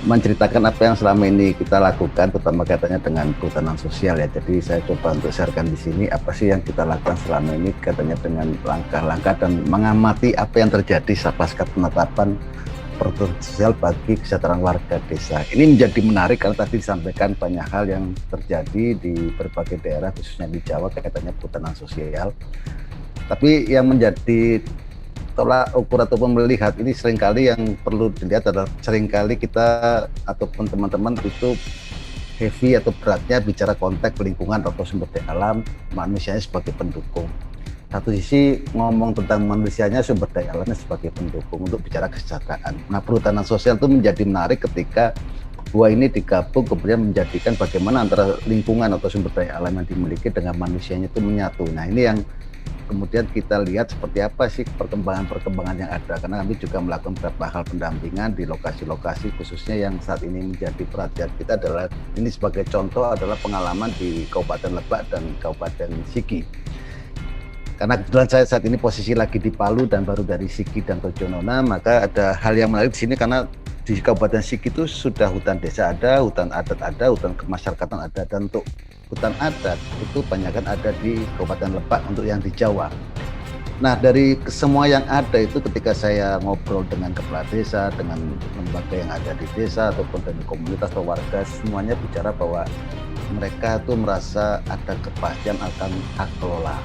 menceritakan apa yang selama ini kita lakukan, terutama kaitannya dengan perhutanan sosial ya. Jadi saya coba untuk sharekan di sini apa sih yang kita lakukan selama ini kaitannya dengan langkah-langkah dan mengamati apa yang terjadi pasca penetapan perhutanan sosial bagi kesejahteraan warga desa. Ini menjadi menarik karena tadi disampaikan banyak hal yang terjadi di berbagai daerah, khususnya di Jawa kaitannya perhutanan sosial. Tapi yang menjadi tolak ukur ataupun melihat ini seringkali yang perlu dilihat adalah seringkali kita ataupun teman-teman itu heavy atau beratnya bicara konteks lingkungan atau sumber daya alam, manusianya sebagai pendukung. Satu sisi ngomong tentang manusianya, sumber daya alamnya sebagai pendukung untuk bicara kesejahteraan. Nah, perhutanan sosial itu menjadi menarik ketika dua ini digabung kemudian menjadikan bagaimana antara lingkungan atau sumber daya alam yang dimiliki dengan manusianya itu menyatu. Nah, ini yang kemudian kita lihat seperti apa sih perkembangan yang ada, karena kami juga melakukan beberapa hal pendampingan di lokasi-lokasi khususnya yang saat ini menjadi perhatian kita adalah ini sebagai contoh adalah pengalaman di Kabupaten Lebak dan Kabupaten Sigi. Karena kebetulan saya saat ini posisi lagi di Palu dan baru dari Sigi dan Tojonona, maka ada hal yang menarik di sini karena di Kabupaten Sigi itu sudah hutan desa ada, hutan adat ada, hutan kemasyarakatan ada, dan untuk hutan adat itu banyakkan ada di Kabupaten Lebak untuk yang di Jawa. Nah, dari semua yang ada itu ketika saya ngobrol dengan kepala desa, dengan lembaga yang ada di desa ataupun dari komunitas atau warga, semuanya bicara bahwa mereka tuh merasa ada kepastian akan hak kelola.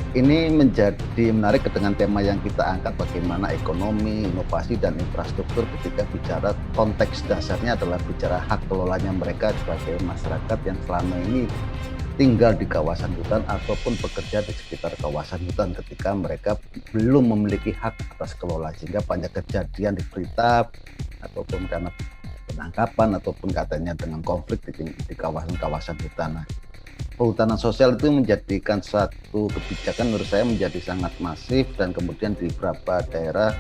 Ini menjadi menarik dengan tema yang kita angkat, bagaimana ekonomi, inovasi, dan infrastruktur ketika bicara konteks dasarnya adalah bicara hak kelolanya mereka sebagai masyarakat yang selama ini tinggal di kawasan hutan ataupun bekerja di sekitar kawasan hutan ketika mereka belum memiliki hak atas kelola, sehingga banyak kejadian di berita ataupun karena penangkapan ataupun katanya dengan konflik di kawasan-kawasan hutan. Perhutanan sosial itu menjadikan satu kebijakan menurut saya menjadi sangat masif dan kemudian di beberapa daerah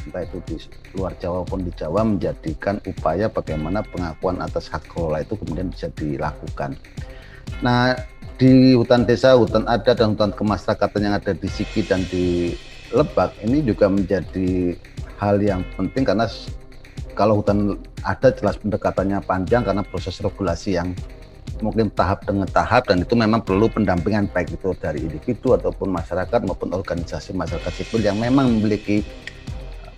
entah itu di luar Jawa maupun di Jawa menjadikan upaya bagaimana pengakuan atas hak kelola itu kemudian bisa dilakukan. Nah, di hutan desa, hutan adat dan hutan kemasyarakatan yang ada di Sigi dan di Lebak ini juga menjadi hal yang penting karena kalau hutan adat jelas pendekatannya panjang karena proses regulasi yang mungkin tahap dengan tahap dan itu memang perlu pendampingan baik itu dari individu ataupun masyarakat maupun organisasi masyarakat sipil yang memang memiliki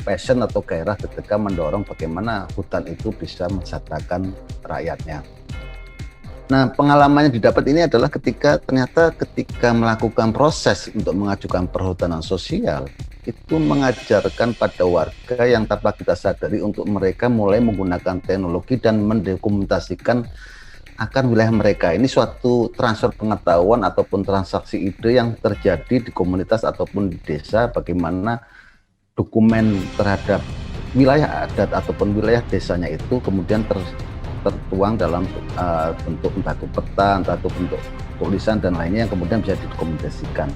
passion atau gairah ketika mendorong bagaimana hutan itu bisa mensejahterakan rakyatnya. Nah, pengalaman yang didapat ini adalah ketika melakukan proses untuk mengajukan perhutanan sosial itu mengajarkan pada warga yang tanpa kita sadari untuk mereka mulai menggunakan teknologi dan mendokumentasikan akan wilayah mereka. Ini suatu transfer pengetahuan ataupun transaksi ide yang terjadi di komunitas ataupun di desa, bagaimana dokumen terhadap wilayah adat ataupun wilayah desanya itu kemudian tertuang dalam bentuk entah itu peta, entah itu bentuk tulisan dan lainnya yang kemudian bisa didokumentasikan.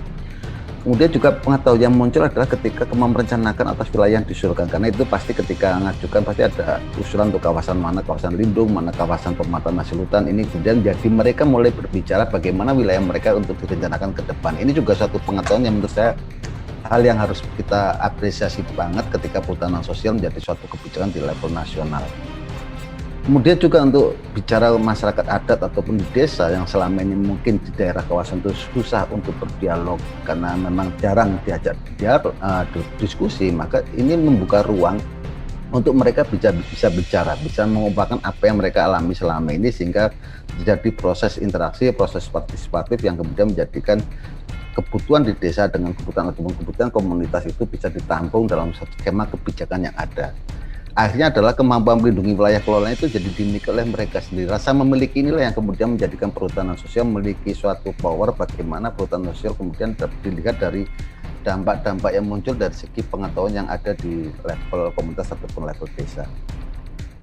Kemudian juga pengetahuan yang muncul adalah ketika merencanakan atas wilayah yang diusulkan, karena itu pasti ketika mengajukan pasti ada usulan untuk kawasan mana kawasan lindung, mana kawasan pematahan hasil hutan. Ini kemudian jadi mereka mulai berbicara bagaimana wilayah mereka untuk direncanakan ke depan. Ini juga suatu pengetahuan yang menurut saya hal yang harus kita apresiasi banget ketika perhutanan sosial menjadi suatu kebijakan di level nasional. Kemudian juga untuk bicara masyarakat adat ataupun di desa yang selama ini mungkin di daerah kawasan itu susah untuk berdialog karena memang jarang diajak diskusi, maka ini membuka ruang untuk mereka bisa bicara, bisa mengungkapkan apa yang mereka alami selama ini sehingga terjadi proses interaksi, proses partisipatif yang kemudian menjadikan kebutuhan di desa dengan kebutuhan komunitas itu bisa ditampung dalam satu skema kebijakan yang ada. Akhirnya adalah kemampuan melindungi wilayah kelolanya itu jadi dimiliki oleh mereka sendiri. Rasa memiliki inilah yang kemudian menjadikan perhutanan sosial memiliki suatu power bagaimana perhutanan sosial kemudian dilihat dari dampak-dampak yang muncul dari segi pengetahuan yang ada di level komunitas ataupun level desa.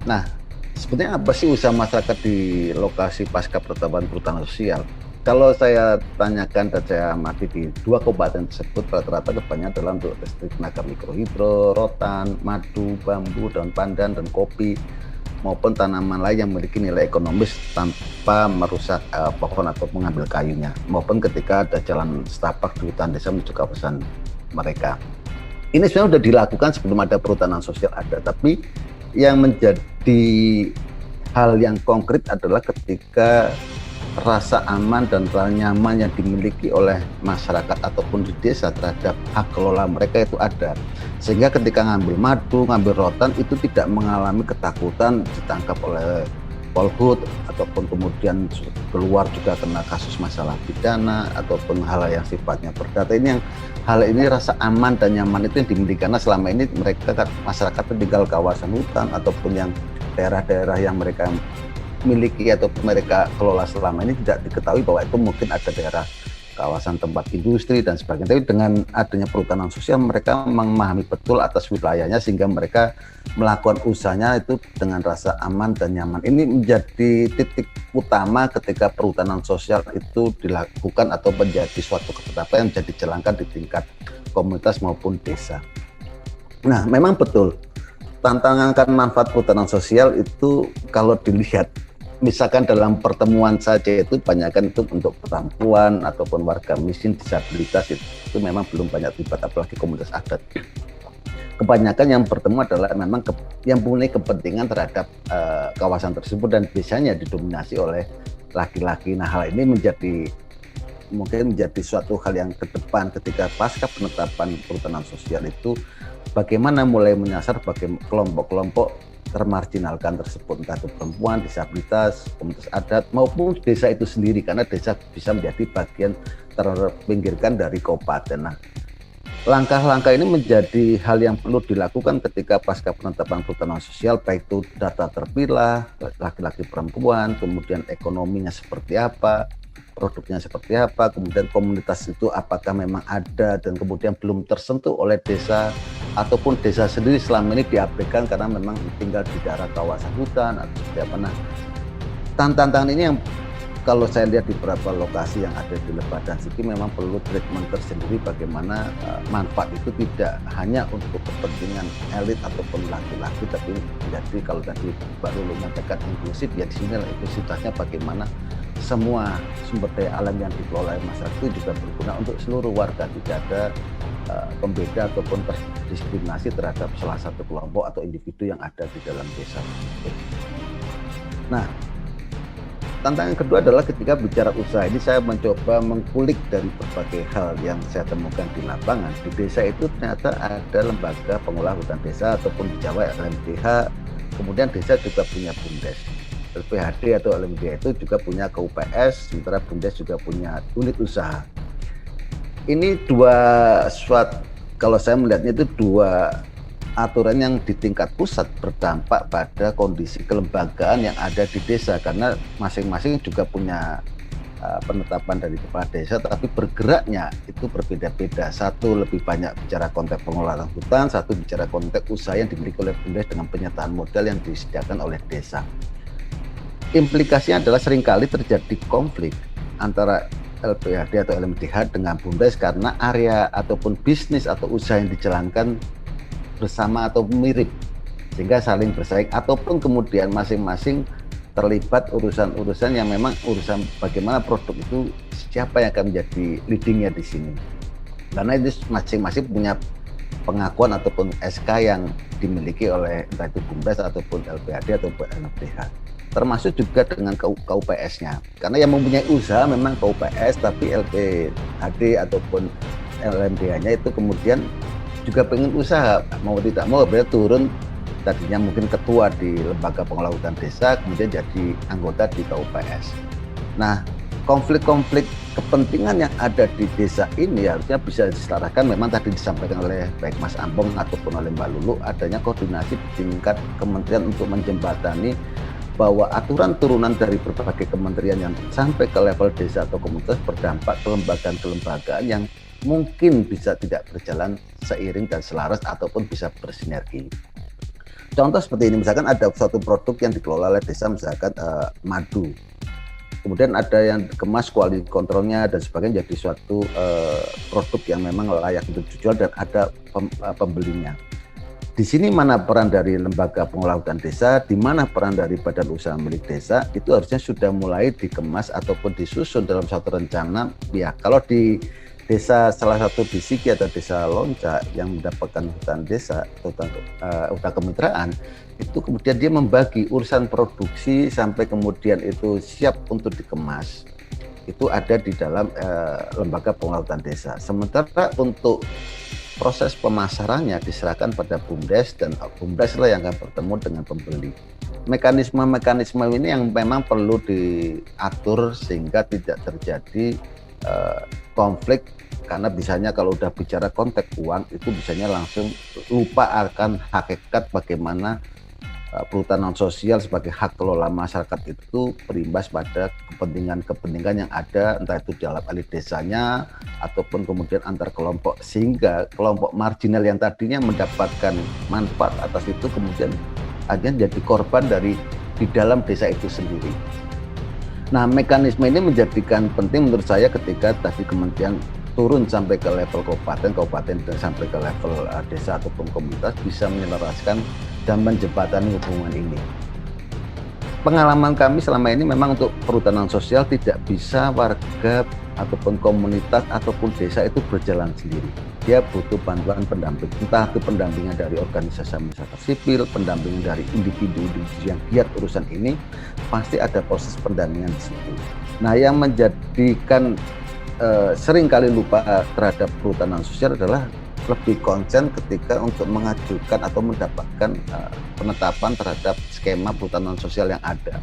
Nah, sebenarnya apa sih usaha masyarakat di lokasi pasca penetapan perhutanan sosial? Kalau saya tanyakan dan saya amati di dua kabupaten tersebut, rata-rata kebanyakan adalah untuk listrik tenaga mikrohidro, rotan, madu, bambu, daun pandan, dan kopi, maupun tanaman lain yang memiliki nilai ekonomis tanpa merusak pohon atau mengambil kayunya, maupun ketika ada jalan setapak di hutan desa menuju kawasan mereka. Ini sebenarnya sudah dilakukan sebelum ada perhutanan sosial ada, tapi yang menjadi di hal yang konkret adalah ketika rasa aman dan rasa nyaman yang dimiliki oleh masyarakat ataupun di desa terhadap hak kelola mereka itu ada, sehingga ketika ngambil madu, ngambil rotan itu tidak mengalami ketakutan ditangkap oleh Polhut ataupun kemudian keluar juga kena kasus masalah pidana ataupun hal yang sifatnya perdata. Ini yang hal ini rasa aman dan nyaman itu yang dimiliki, karena selama ini mereka masyarakat tinggal kawasan hutan ataupun yang daerah-daerah yang mereka miliki atau mereka kelola selama ini tidak diketahui bahwa itu mungkin ada daerah kawasan tempat industri dan sebagainya. Tapi dengan adanya perhutanan sosial mereka memahami betul atas wilayahnya sehingga mereka melakukan usahanya itu dengan rasa aman dan nyaman. Ini menjadi titik utama ketika perhutanan sosial itu dilakukan atau menjadi suatu ketetapan yang menjadi jalankan di tingkat komunitas maupun desa. Nah, memang betul tantangan manfaat perhutanan sosial itu kalau dilihat misalkan dalam pertemuan saja itu banyakkan itu untuk perempuan ataupun warga miskin, disabilitas itu memang belum banyak terlibat, apalagi komunitas adat. Kebanyakan yang bertemu adalah memang yang punya kepentingan terhadap kawasan tersebut dan biasanya didominasi oleh laki-laki. Nah, hal ini mungkin menjadi suatu hal yang ke depan ketika pasca penetapan perhutanan sosial itu bagaimana mulai menyasar bagi kelompok-kelompok termarginalkan tersebut, entah itu perempuan, disabilitas, komunitas adat maupun desa itu sendiri, karena desa bisa menjadi bagian terpinggirkan dari kabupaten. Nah, langkah-langkah ini menjadi hal yang perlu dilakukan ketika pasca penetapan perhutanan sosial, baik itu data terpilah, laki-laki perempuan, kemudian ekonominya seperti apa, produknya seperti apa, kemudian komunitas itu apakah memang ada dan kemudian belum tersentuh oleh desa ataupun desa sendiri selama ini diabaikan karena memang tinggal di daerah kawasan hutan atau seperti apa. Nah, tantangan ini yang kalau saya lihat di beberapa lokasi yang ada di Lebak dan Sigi memang perlu treatment tersendiri bagaimana manfaat itu tidak hanya untuk kepentingan elit ataupun laki-laki, tapi jadi kalau tadi Mbak Lulu mengatakan inklusif, ya di sini inklusivitasnya bagaimana semua sumber daya alam yang dikelola oleh masyarakat itu juga berguna untuk seluruh warga, tidak ada pembeda ataupun terdiskriminasi terhadap salah satu kelompok atau individu yang ada di dalam desa. Nah, tantangan kedua adalah ketika bicara usaha ini saya mencoba mengkulik dari berbagai hal yang saya temukan di lapangan. Di desa itu ternyata ada lembaga pengolah hutan desa ataupun di Jawa LMDH, kemudian desa juga punya BUMDes. LPHD atau LMDH itu juga punya KUPS, sementara BUMDes juga punya unit usaha. Ini kalau saya melihatnya itu dua aturan yang di tingkat pusat berdampak pada kondisi kelembagaan yang ada di desa, karena masing-masing juga punya penetapan dari kepala desa, tapi bergeraknya itu berbeda-beda. Satu lebih banyak bicara konteks pengelolaan hutan, satu bicara konteks usaha yang dimiliki oleh BUMDes dengan penyertaan modal yang disediakan oleh desa. Implikasinya adalah seringkali terjadi konflik antara LPHD atau LMDH dengan BUMDes karena area ataupun bisnis atau usaha yang dijalankan bersama atau mirip, sehingga saling bersaing ataupun kemudian masing-masing terlibat urusan-urusan yang memang urusan bagaimana produk itu siapa yang akan menjadi leadingnya di sini, karena itu masing-masing punya pengakuan ataupun SK yang dimiliki oleh entah itu BUMDes ataupun LPHD ataupun LMDH. Termasuk juga dengan KUPS-nya, karena yang mempunyai usaha memang KUPS, tapi LPHD ataupun LMDH-nya itu kemudian juga pengen usaha, mau tidak mau berarti turun, tadinya mungkin ketua di lembaga pengelola hutan desa kemudian jadi anggota di KUPS. Nah, konflik-konflik kepentingan yang ada di desa ini harusnya bisa diselarakan. Memang tadi disampaikan oleh baik Mas Ambong ataupun oleh Mbak Lulu, adanya koordinasi di tingkat kementerian untuk menjembatani bahwa aturan turunan dari berbagai kementerian yang sampai ke level desa atau komunitas berdampak ke lembagaan-kelembagaan yang mungkin bisa tidak berjalan seiring dan selaras ataupun bisa bersinergi. Contoh seperti ini, misalkan ada suatu produk yang dikelola oleh desa, misalkan madu. Kemudian ada yang dikemas, quality controlnya dan sebagainya jadi suatu produk yang memang layak untuk dijual dan ada pembelinya. Di sini mana peran dari lembaga pengelola hutan desa, di mana peran dari badan usaha milik desa, itu harusnya sudah mulai dikemas ataupun disusun dalam suatu rencana. Ya, kalau di desa salah satu di Sigi atau desa Lonca yang mendapatkan hutan desa, hutan kemitraan, itu kemudian dia membagi urusan produksi sampai kemudian itu siap untuk dikemas, itu ada di dalam lembaga pengelola hutan desa. Sementara untuk proses pemasarannya diserahkan pada BUMDes, dan BUMDes lah yang akan bertemu dengan pembeli. Mekanisme ini yang memang perlu diatur sehingga tidak terjadi konflik, karena bisanya kalau udah bicara konteks uang itu bisanya langsung lupa akan hakikat bagaimana perhutanan sosial sebagai hak kelola masyarakat itu berimbas pada kepentingan-kepentingan yang ada, entah itu dalam elit desanya ataupun kemudian antar kelompok, sehingga kelompok marginal yang tadinya mendapatkan manfaat atas itu kemudian akhirnya jadi korban dari di dalam desa itu sendiri. Nah, mekanisme ini menjadikan penting menurut saya ketika tadi kementerian turun sampai ke level kabupaten dan sampai ke level desa ataupun komunitas bisa menyelaraskan dan menjembatani hubungan ini. Pengalaman kami selama ini memang untuk perhutanan sosial tidak bisa warga ataupun komunitas ataupun desa itu berjalan sendiri. Dia butuh bantuan pendamping, entah itu pendampingan dari organisasi masyarakat sipil, pendampingan dari individu-individu yang giat urusan ini, pasti ada proses pendampingan di situ. Nah, yang menjadikan seringkali lupa terhadap perhutanan sosial adalah lebih konsen ketika untuk mengajukan atau mendapatkan penetapan terhadap skema perhutanan sosial yang ada.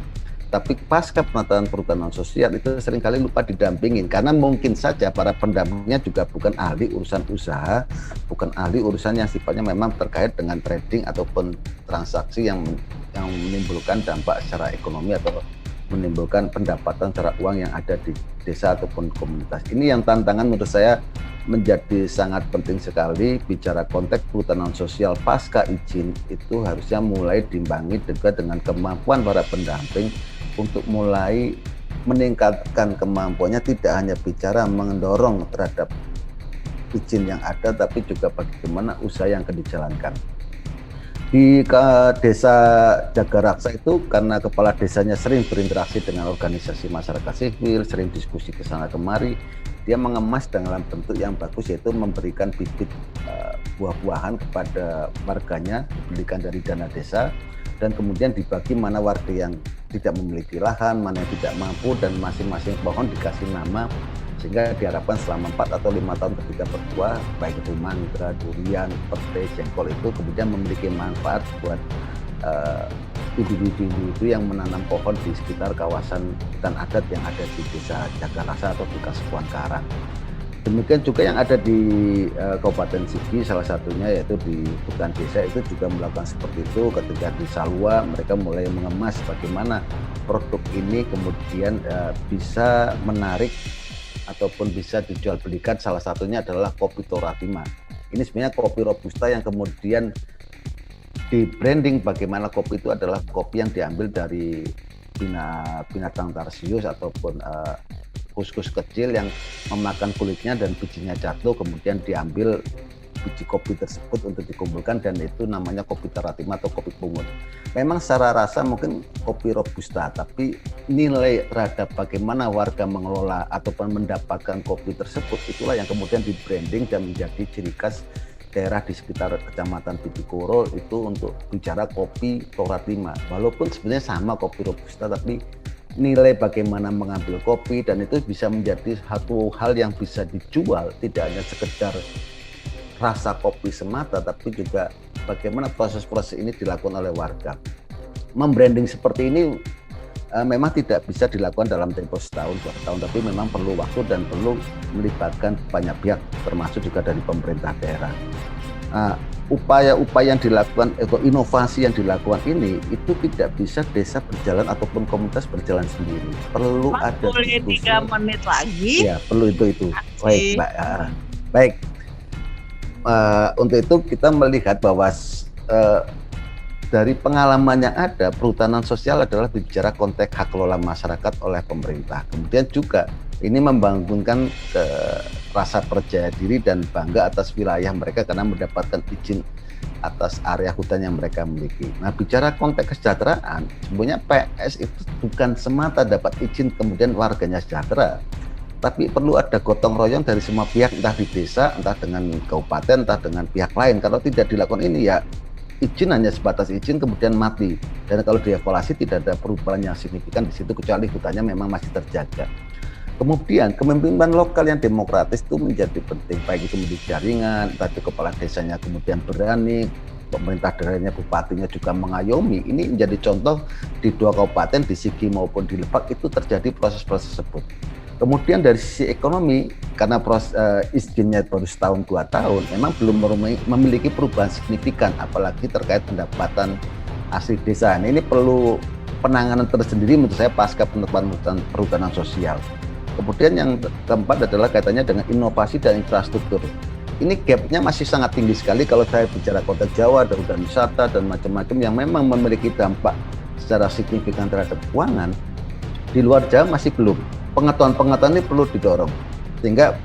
Tapi pasca penetapan perhutanan sosial itu seringkali lupa didampingin, karena mungkin saja para pendampingnya juga bukan ahli urusan usaha, bukan ahli urusan yang sifatnya memang terkait dengan trading ataupun transaksi yang menimbulkan dampak secara ekonomi atau menimbulkan pendapatan secara uang yang ada di desa ataupun komunitas. Ini yang tantangan menurut saya menjadi sangat penting sekali. Bicara konteks perhutanan sosial pasca izin itu harusnya mulai diimbangi juga dengan kemampuan para pendamping untuk mulai meningkatkan kemampuannya, tidak hanya bicara mendorong terhadap izin yang ada, tapi juga bagaimana usaha yang akan dijalankan. Di desa Jagaraksa itu karena kepala desanya sering berinteraksi dengan organisasi masyarakat sipil, sering diskusi ke sana kemari, dia mengemas dalam bentuk yang bagus, yaitu memberikan bibit buah-buahan kepada warganya, dibelikan dari dana desa, dan kemudian dibagi mana warga yang tidak memiliki lahan, mana yang tidak mampu, dan masing-masing pohon dikasih nama, sehingga diharapkan selama 4 atau 5 tahun ketika berbuah, baik itu mangga, durian, petai, jengkol, itu kemudian memiliki manfaat buat individu-individu yang menanam pohon di sekitar kawasan hutan adat yang ada di desa Jagaraksa atau di Kasepuhan Karang. Demikian juga yang ada di Kabupaten Sigi, salah satunya yaitu di hutan desa itu juga melakukan seperti itu. Ketika di Salua mereka mulai mengemas bagaimana produk ini kemudian bisa menarik ataupun bisa dijual belikan. Salah satunya adalah kopi Toratima. Ini sebenarnya kopi robusta yang kemudian di branding bagaimana kopi itu adalah kopi yang diambil dari binatang tarsius ataupun kus-kus kecil yang memakan kulitnya dan bijinya jatuh, kemudian diambil biji kopi tersebut untuk dikumpulkan, dan itu namanya kopi Toratima atau kopi pungut. Memang secara rasa mungkin kopi robusta, tapi nilai terhadap bagaimana warga mengelola ataupun mendapatkan kopi tersebut, itulah yang kemudian di branding dan menjadi ciri khas daerah di sekitar Kecamatan Pidikoro itu untuk bicara kopi Toratima. Walaupun sebenarnya sama kopi robusta, tapi nilai bagaimana mengambil kopi, dan itu bisa menjadi satu hal yang bisa dijual, tidak hanya sekedar rasa kopi semata, tapi juga bagaimana proses-proses ini dilakukan oleh warga. Membranding seperti ini memang tidak bisa dilakukan dalam tempo setahun, 2 tahun, tapi memang perlu waktu dan perlu melibatkan banyak pihak, termasuk juga dari pemerintah daerah. Upaya-upaya yang dilakukan atau inovasi yang dilakukan ini itu tidak bisa desa berjalan ataupun komunitas berjalan sendiri. Perlu Mas, ada boleh diskusi. 3 menit lagi? Ya, perlu itu. Baik, Mbak. Baik. Untuk itu kita melihat bahwa dari pengalaman yang ada, perhutanan sosial adalah bicara konteks hak kelola masyarakat oleh pemerintah. Kemudian juga ini membangunkan rasa percaya diri dan bangga atas wilayah mereka karena mendapatkan izin atas area hutan yang mereka miliki. Nah, bicara konteks kesejahteraan, sebenarnya PS itu bukan semata dapat izin kemudian warganya sejahtera. tapi perlu ada gotong royong dari semua pihak, entah di desa, entah dengan kabupaten, entah dengan pihak lain. Kalau tidak dilakukan ini ya izin hanya sebatas izin kemudian mati. Dan kalau dievaluasi tidak ada perubahan yang signifikan di situ kecuali hutannya memang masih terjaga. Kemudian kepemimpinan lokal yang demokratis itu menjadi penting, baik itu menjadi jaringan, tadi kepala desanya kemudian berani, pemerintah daerahnya, bupatinya juga mengayomi. Ini menjadi contoh di 2 kabupaten, di Sigi maupun di Lebak itu terjadi proses-proses tersebut. Kemudian dari sisi ekonomi, karena proses izinnya baru setahun 2 tahun, memang belum memiliki perubahan signifikan, apalagi terkait pendapatan asli desa. Nah, ini perlu penanganan tersendiri menurut saya pasca penetapan perhutanan sosial. Kemudian yang keempat adalah kaitannya dengan inovasi dan infrastruktur. Ini gapnya masih sangat tinggi sekali kalau saya bicara kota Jawa, dan wisata dan macam-macam yang memang memiliki dampak secara signifikan terhadap keuangan. Di luar Jawa masih belum. Pengetahuan-pengetahuan ini perlu didorong, sehingga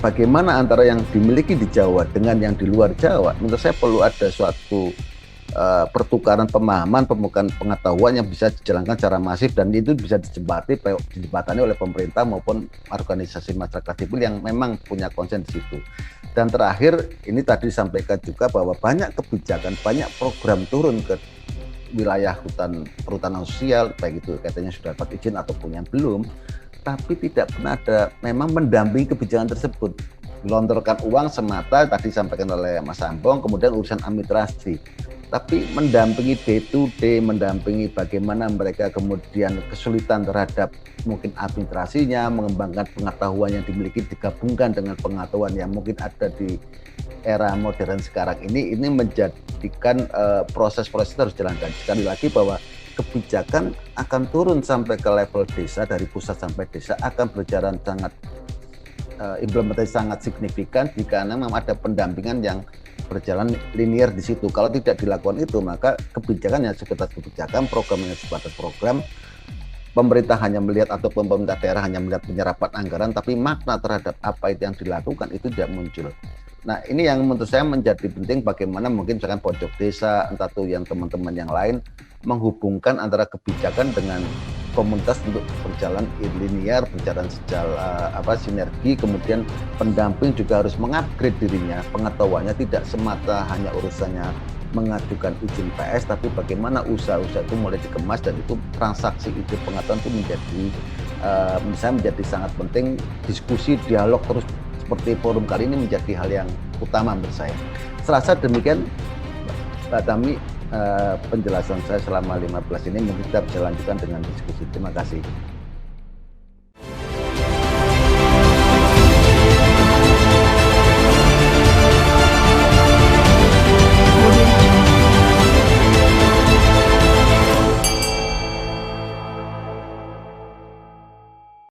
bagaimana antara yang dimiliki di Jawa dengan yang di luar Jawa, menurut saya perlu ada suatu pertukaran pemahaman, pengetahuan yang bisa dijalankan secara masif, dan itu bisa dijembatani oleh pemerintah maupun organisasi masyarakat sipil yang memang punya konsen di situ. Dan terakhir, ini tadi disampaikan juga bahwa banyak kebijakan, banyak program turun ke wilayah perhutanan sosial, baik itu katanya sudah dapat izin ataupun yang belum, tapi tidak pernah ada memang mendampingi kebijakan tersebut. Gelontorkan uang semata, tadi disampaikan oleh Mas Ambong, kemudian urusan administrasi. Tapi mendampingi day to day, mendampingi bagaimana mereka kemudian kesulitan terhadap mungkin administrasinya, mengembangkan pengetahuan yang dimiliki digabungkan dengan pengetahuan yang mungkin ada di era modern sekarang ini menjadikan proses-proses harus dijalankan. Sekali lagi bahwa kebijakan akan turun sampai ke level desa, dari pusat sampai desa akan berjalan sangat implementasi sangat signifikan jika memang ada pendampingan yang berjalan linear di situ. Kalau tidak dilakukan itu, maka kebijakan yang sebatas kebijakan, programnya sebatas program, pemerintah hanya melihat ataupun pemerintah daerah hanya melihat penyerapan anggaran, tapi makna terhadap apa itu yang dilakukan itu tidak muncul. Nah, ini yang menurut saya menjadi penting, bagaimana mungkin misalkan pojok desa, entah itu yang teman-teman yang lain, menghubungkan antara kebijakan dengan komunitas untuk berjalan linear, berjalan secara sinergi, kemudian pendamping juga harus mengupgrade dirinya, pengetahuannya tidak semata hanya urusannya mengajukan izin PS, tapi bagaimana usaha-usaha itu mulai dikemas, dan itu transaksi izin pengetahuan itu menjadi sangat penting. Diskusi, dialog terus seperti forum kali ini menjadi hal yang utama menurut saya. Serasa demikian Mbak Tami, penjelasan saya selama 15 ini, mungkin kita bisa lanjutkan dengan diskusi. Terima kasih.